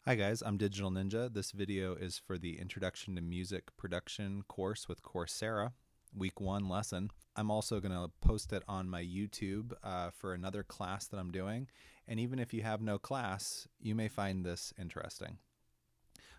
Hi guys, I'm Digital Ninja. This video is for the Introduction to Music Production course with Coursera, week 1 lesson. I'm also going to post it on my YouTube for another class that I'm doing. And even if you have no class, you may find this interesting.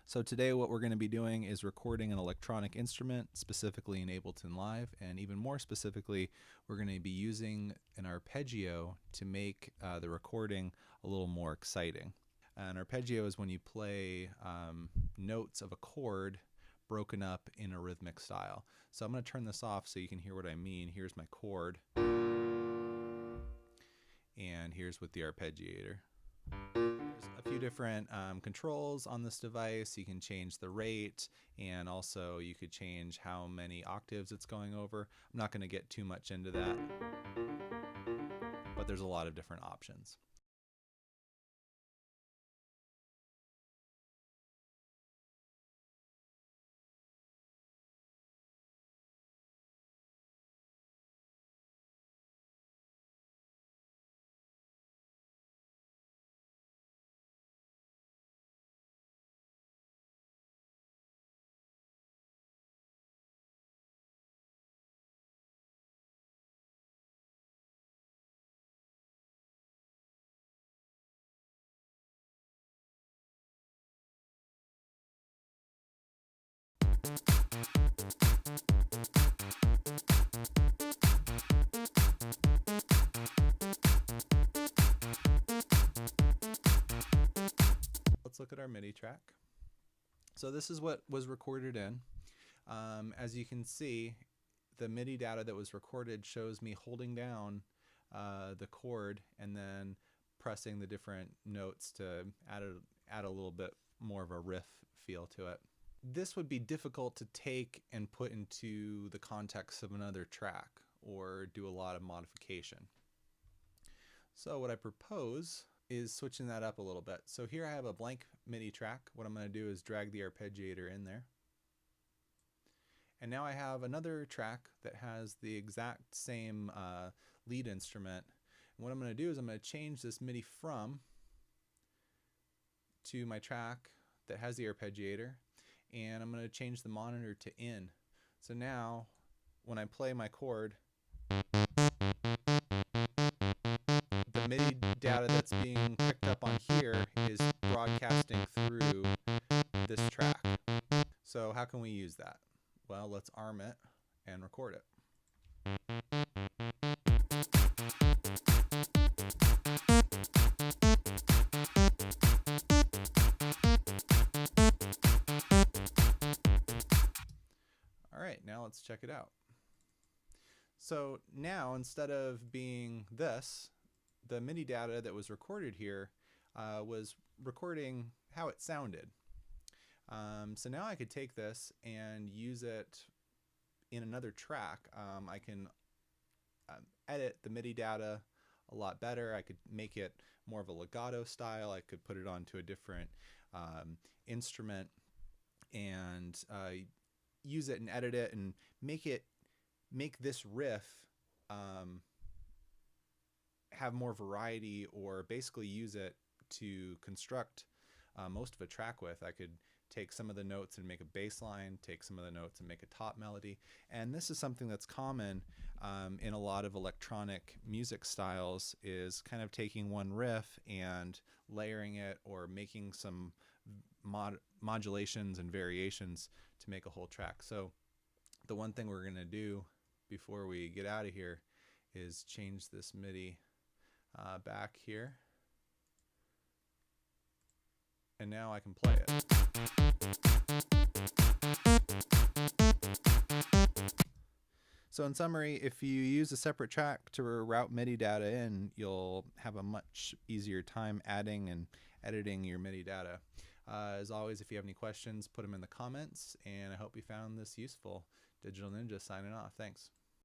So today what we're going to be doing is recording an electronic instrument, specifically in Ableton Live, and even more specifically, we're going to be using an arpeggio to make the recording a little more exciting. An arpeggio is when you play notes of a chord broken up in a rhythmic style. So I'm going to turn this off so you can hear what I mean. Here's my chord, and here's with the arpeggiator. There's a few different controls on this device. You can change the rate, and also you could change how many octaves it's going over. I'm not going to get too much into that, but there's a lot of different options. Let's look at our MIDI track. So this is what was recorded in. As you can see, the MIDI data that was recorded shows me holding down the chord and then pressing the different notes to add a little bit more of a riff feel to it. This would be difficult to take and put into the context of another track or do a lot of modification. So what I propose is switching that up a little bit. So here I have a blank MIDI track. What I'm going to do is drag the arpeggiator in there. And now I have another track that has the exact same lead instrument. And what I'm going to do is I'm going to change this MIDI from to my track that has the arpeggiator, and I'm going to change the monitor to in. So now when I play my chord, the MIDI data that's being picked up on here is broadcasting through this track. So how can we use that? Well, let's arm it and record it. All right, now let's check it out. So now instead of being this, the MIDI data that was recorded here was recording how it sounded. So now I could take this and use it in another track. I can edit the MIDI data a lot better. I could make it more of a legato style. I could put it onto a different instrument and use it and edit it and make this riff have more variety, or basically use it to construct most of a track with. I could take some of the notes and make a bass line, take some of the notes and make a top melody. And this is something that's common in a lot of electronic music styles, is kind of taking one riff and layering it or making some modulations and variations to make a whole track. So the one thing we're going to do before we get out of here is change this MIDI back here. And now I can play it. So in summary, if you use a separate track to route MIDI data in, you'll have a much easier time adding and editing your MIDI data. As always, if you have any questions, put them in the comments, and I hope you found this useful. Digital Ninja signing off. Thanks.